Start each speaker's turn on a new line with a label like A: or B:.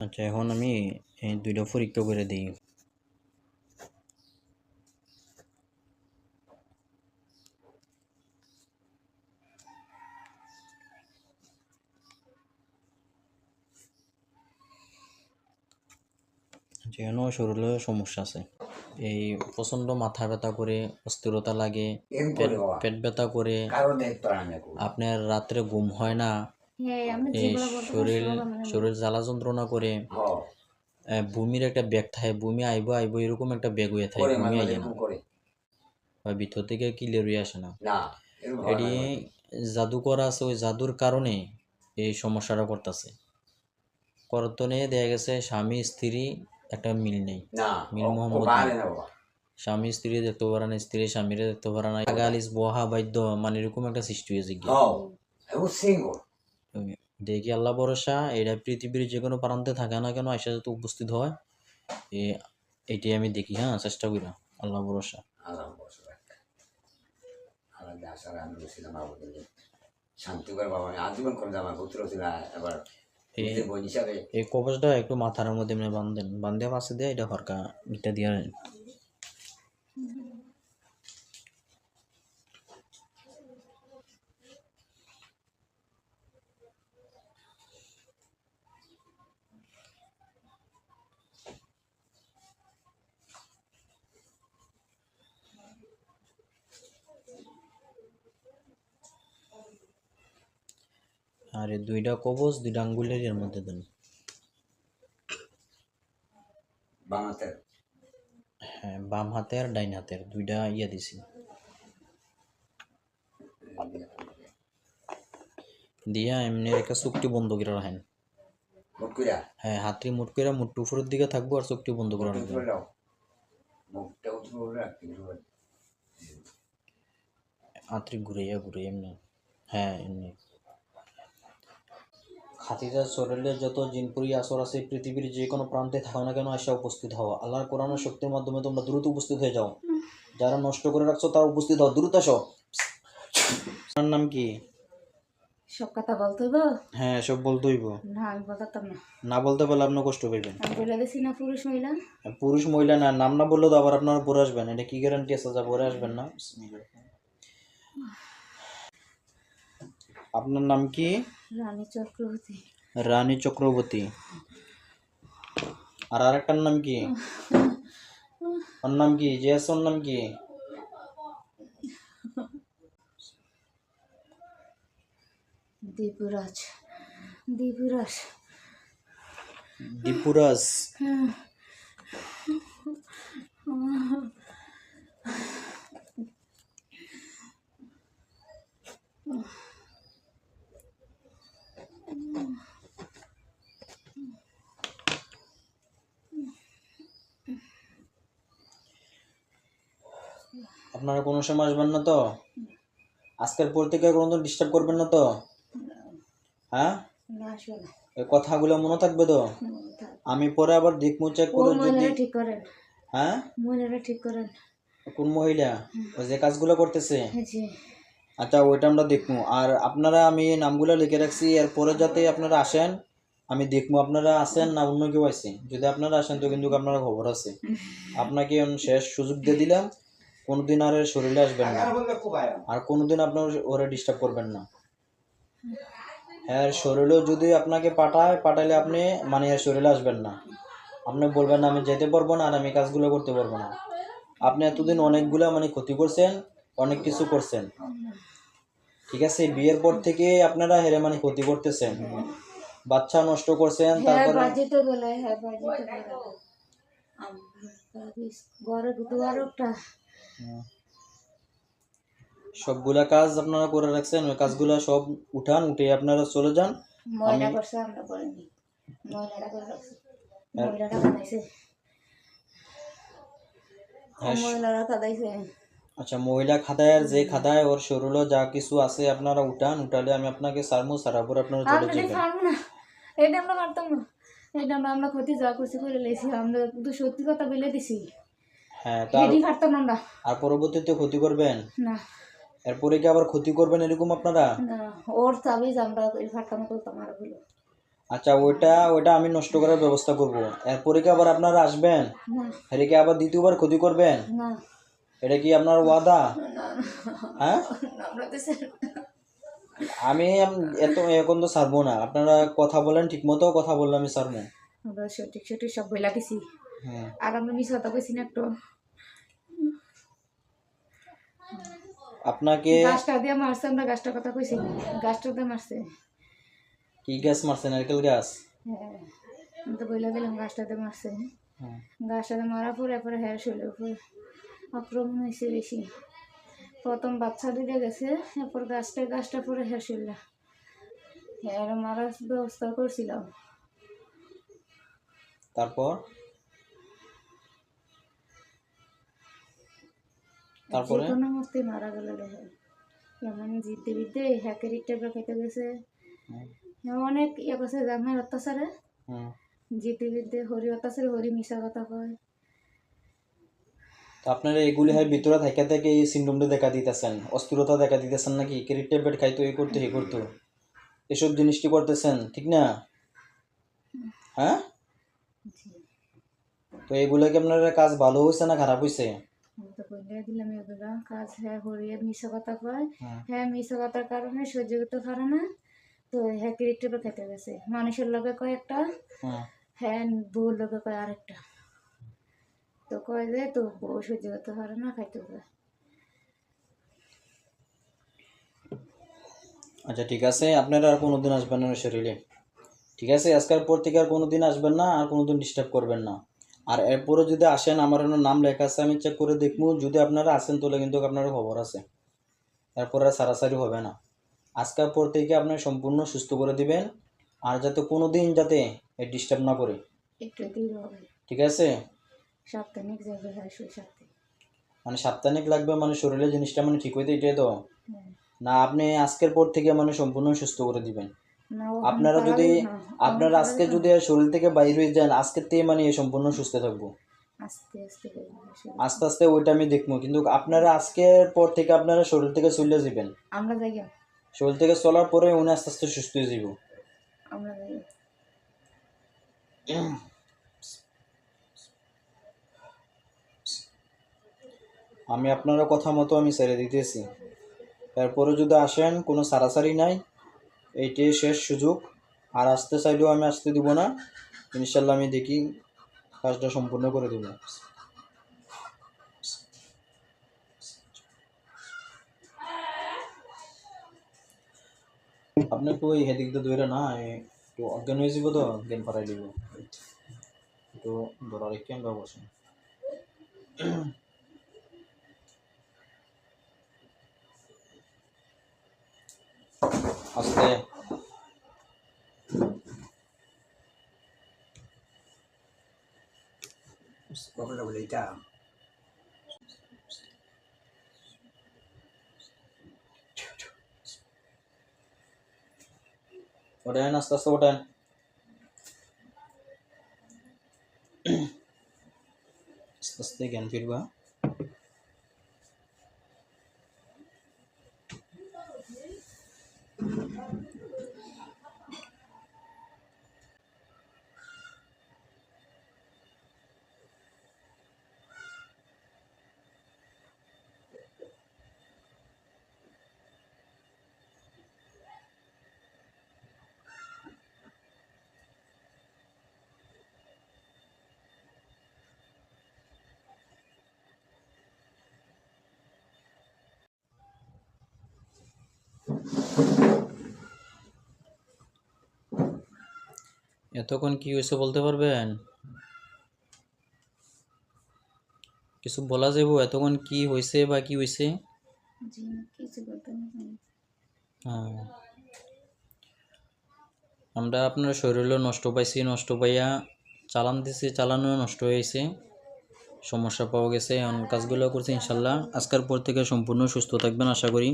A: আচ্ছা, এখন আমি এই দুইটা পরীক্ষা করে দিই। যেন শরীরে সমস্যা আছে, এই প্রচণ্ড মাথা ব্যথা করে, অস্থিরতা লাগে, পেট ব্যথা করে, আপনার রাত্রে ঘুম হয় না, এই শরীর শরীর জ্বালা যন্ত্রণা করে, বমির একটা ব্যাগ থাকে, বমি আইব আইব এরকম একটা ব্যাগ হয়ে থাকে, বমি আইয়ে না বা ভিতর থেকে ক্লিয়ার হয়ে আসে না। এটি জাদু করা আছে, ওই জাদুর কারণে এই সমস্যাটা করতেছে। করতনে দেখা গেছে স্বামী স্ত্রী একটা মিল নেই, মিল মোহাম্মদ নেই। স্বামী স্ত্রী দেখতে পারে না, স্ত্রী স্বামীরে দেখতে পারে না, গালিস বহা বাধ্য, মানে এরকম একটা সৃষ্টি হয়েছে গিয়ে। দেখি আল্লাহ ভরসা, এটা পৃথিবীর যে কোনো প্রান্তে থাকে না কেন আইসা যাতে উপস্থিত হয়, এটাই আমি দেখি। হ্যাঁ, চেষ্টা করি, আল্লাহ ভরসা। এই কবচটা একটু মাথার মধ্যে বান্ধে পাশে দিয়ে এটা হরকা ইটা দিয়ে আর এই দুইটা কবচ দুইটা আঙ্গুলের এর মধ্যে দেন। হ্যাঁ, বাম হাতের ডাইন হাতের দুইটা ইয়া দিছি, দিয়া এমনি একটা চোখটি বন্ধ করে রাখেন। হ্যাঁ, হাতটি মুট করে, মুটটু উপরের দিকে থাকবো আর চোখটি বন্ধ করে রাখবেন। হাতটি ঘুরাইয়া এমনি। হ্যাঁ, এমনি। খাতিজার শরীরের যত জিনপুরি আসর আছে পৃথিবীর যে কোনো প্রান্তে থাকো না কেন আসা উপস্থিত হও। আল্লাহর কোরআনের শক্তির মাধ্যমে তোমরা দ্রুত উপস্থিত হয়ে যাও। যারা নষ্ট করে রাখছো তারা উপস্থিত হও, দ্রুত আসো। আপনার নাম কি?
B: সব কথা বলতে হইব?
A: হ্যাঁ, সব বলতে হইব।
B: না, আমি বলতাম না।
A: না বলতে পারলে আপনি কষ্ট পাইবেন।
B: আমি বলে দিছি না পুরুষ মহিলা।
A: পুরুষ মহিলা না, নাম না বললে তো আবার আপনারা পরে আসবেন, এটা কি গ্যারান্টি আছে যা পরে আসবেন না? আপনার নাম কি?
B: রানী চক্রবর্তী।
A: রানী চক্রবর্তী। আর আরেকটার নাম কি? ওর নাম কি? যে আছে ওর নাম কি?
B: দীপুরাজ। দীপুরাজ।
A: দীপুরাজ। আপনারা কোনো সময় আসবেন না তো? আজকের পর থেকে কোনো ডিস্টার্ব করবেন না তো? হ্যাঁ, এই কথাগুলো মনে থাকবে তো? আমি পরে আবার দেখবো, চেক করে যদি
B: ঠিক করেন।
A: হ্যাঁ,
B: মহিলাটা ঠিক করেন।
A: কোন মহিলা? ওই যে কাজগুলো করতেছে?
B: জি।
A: আচ্ছা, ওইটা আমরা দেখবো। আর আপনারা, আমি নামগুলো লিখে রাখছি, এরপরে যাতে আপনারা আসেন আমি দেখবো আপনারা আসেন না অন্য কেউ আছে। যদি আপনারা আসেন তো কিন্তু আপনারা খবর আছে। আপনাকে শেষ সুযোগ দিয়ে দিলাম, কোনোদিন আর শরীরে আসবেন না, আর কোনোদিন আপনার ওরা ডিস্টার্ব করবেন না। হ্যাঁ, শরীরেও যদি আপনাকে পাঠাইলে আপনি মানে এর শরীরে আসবেন না। আপনি বলবেন না আমি যেতে পারবো না আর আমি কাজগুলো করতে পারবো না। আপনি এতদিন অনেকগুলা মানে ক্ষতি করছেন, অনেক কিছু করছেন, ঠিক আছে? বিয়ের পর থেকে আপনারা হেরে মানে ক্ষতি করতেছেন, বাচ্চা নষ্ট করছেন, তারপরে সবগুলা কাজ আপনারা করে রাখছেন, ওই কাজগুলা সব উঠান, উঠে আপনারা চলে যান। আচ্ছা, মহিলা খাদায় আর যে খাদায় ওর শরীরে যা কিছু আছে আপনারা উঠান, উঠালে আমি আপনাকে সারমু, সারার পর আপনারা চলে যাবেন।
B: এটা আমরা পারতাম না, এটা আমরা ক্ষতি যা করছি করে লেছি, আমরা তো সত্যি কথা বলে দিছি।
A: হ্যাঁ, পারতাম আমরা। আর পরবর্তীতে ক্ষতি করবেন না, এরপরে কি আবার ক্ষতি করবেন এরকম আপনারা?
B: না, ওর চাবি আমরা পারতাম করতাম আর বলো।
A: আচ্ছা, ওইটা ওইটা আমি নষ্ট করার ব্যবস্থা করব। এরপরে কি আবার আপনারা আসবেন?
B: না
A: এটা কি আবার দ্বিতীয়বার ক্ষতি করবেন?
B: না
A: এটা কি আপনার ওয়াদা?
B: না
A: হ্যাঁ,
B: আমরা তো স্যার
A: আমি এত এখন তো ছাড়বো না। আপনারা কথা বলেন, ঠিক মতো কথা বললে আমি ছাড়বো।
B: আমরা সঠিক সঠিক সব বইলা দিছি
A: হ্যাঁ,
B: আর আমরা মিস কথা কইছি না একটু
A: আপনাকে
B: গাছটা দিয়ে মারছে আমরা গাছটার কথা কইছি না গাছটা দিয়ে মারছে
A: কি গ্যাস মারছে? নারকেল গ্যাস?
B: হ্যাঁ আমি তো বইলা দিলাম গাছটা দিয়ে মারছে
A: হ্যাঁ।
B: গাছটা দিয়ে মারার পরে পরে হ্যাঁ শরীরের উপর আক্রমণ হয়েছে বেশি প্রথম বাচ্চা দিতে গেছে এরপর গাছটা পরে হ্যাঁ শরীরে হ্যাঁ মারার ব্যবস্থা করছিলাম
A: তারপর তারপরে
B: যে কোনো মস্তি মারা গেল দেখে যেমন জিদ্দে বিদ্যে হ্যাকের ট্যাবলেট খেতে গেছে
A: হুম,
B: অনেক ইয়ে করছে জামাই অত্যাচারে
A: হুম।
B: জিদ্দে বিদ্যে হরি অত্যাচারে হরি মিশা কথা কয়
A: তো আপনারা এগুলি হয় ভিতরে থাকা থেকে এই সিন্ড্রোমটা দেখা দিতেছেন, অস্থিরতা দেখা দিতেছেন নাকি? ক্রেডিট ট্যাবলেট খাইতো, এই করতো, এই করতো, এসব জিনিসটি করতেছেন, ঠিক না? হ্যাঁ, তো এগুলো কি আপনার কাজ ভালো হয়েছে না খারাপ হয়েছে?
B: আমি তো কইলে দিলাম এগুলা কাজ হ্যাঁ হরিয়ে মিশা কথা কয়
A: হুম,
B: হ্যাঁ মিশা কথার কারণে সহ্য করতে পারে না তো হ্যাঁ ক্রিকেট খেতে গেছে মানুষের লগে কয় একটা
A: হুম।
B: হ্যাঁ বউর লগে কয় আরেকটা তো কয় যে তো বউ সহ্য করতে পারে না খাইতে যায়
A: আচ্ছা, ঠিক আছে, আপনারা আর কোনোদিন আসবেন না শরীরে, ঠিক আছে? আজকের পর থেকে আর কোনোদিন আসবেন না, আর কোনোদিন ডিস্টার্ব করবেন না। আর এরপরে যদি আসেন, আমার এখানে নাম লেখা আছে, আমি চেক করে দেখবো। যদি আপনারা আসেন তাহলে কিন্তু আপনার খবর আছে, এরপর আর সারাসারি হবে না। আজকের পর থেকে আপনি সম্পূর্ণ সুস্থ করে দিবেন, আর যাতে কোনোদিন যাতে ডিস্টার্ব না করে,
B: একটু দূর হবে
A: ঠিক আছে?
B: সাপ্তাহিক যাবে হ্যাঁ সাপ্তাহিক
A: মানে সাপ্তাহিক লাগবে, মানে শরীরের জিনিসটা মানে ঠিক হইতে, এটাই তো
B: হ্যাঁ
A: না? আপনি আজকের পর থেকে মানে সম্পূর্ণ সুস্থ করে দিবেন।
B: না ও
A: আপনারা যদি
B: না
A: আপনারা আজকে যদি শরীর থেকে বাইর হয়ে যান, আজকের থেকে মানে সম্পূর্ণ সুস্থ থাকবো।
B: আস্তে আস্তে করবো,
A: আস্তে আস্তে ওইটা আমি দেখবো, কিন্তু আপনারা আজকের পর থেকে আপনারা শরীর থেকে চলে যাবেন।
B: আমরা যাই
A: শরীর থেকে চলার পরে উনি আস্তে আস্তে সুস্থ হয়ে যাব।
B: আমরা যাই
A: আমি আপনারা কথা মতো আমি ছেড়ে দিতেছি। তারপরে যদি আসেন, কোনো সারাসারি নাই, এইটাই শেষ সুযোগ। আর আসতে চাইলেও আমি আসতে দিব না, ইনশাল্লাহ আমি দেখি কাজটা সম্পূর্ণ করে দেব। আপনি একটু ওই হেদিক দিয়ে ধরে না, একটু অজ্ঞান হয়ে যাব তো, জ্ঞান পাড়াই দিব, একটু ধরা রেখে আমরা বসেন। আস্তে
C: কথাটা বলে এটা
A: ওঠেন, আস্তে আস্তে ওঠেন। আস্তে আস্তে জ্ঞান ফিরবা। এতক্ষণ কি হয়েছে বলতে পারবেন? কিছু বলা যাবো এতক্ষণ কি হয়েছে বা কি হয়েছে?
B: জি কিছু বলতে না
A: হ্যাঁ, আমরা আপনার শরীরও নষ্ট পাইছি, নষ্ট পাইয়া চালান দিছি, চালানো নষ্ট হয়েছে, সমস্যা পাওয়া গেছে। এখন কাজগুলো করছি, ইনশাল্লাহ আজকের পর থেকে সম্পূর্ণ সুস্থ থাকবেন আশা করি।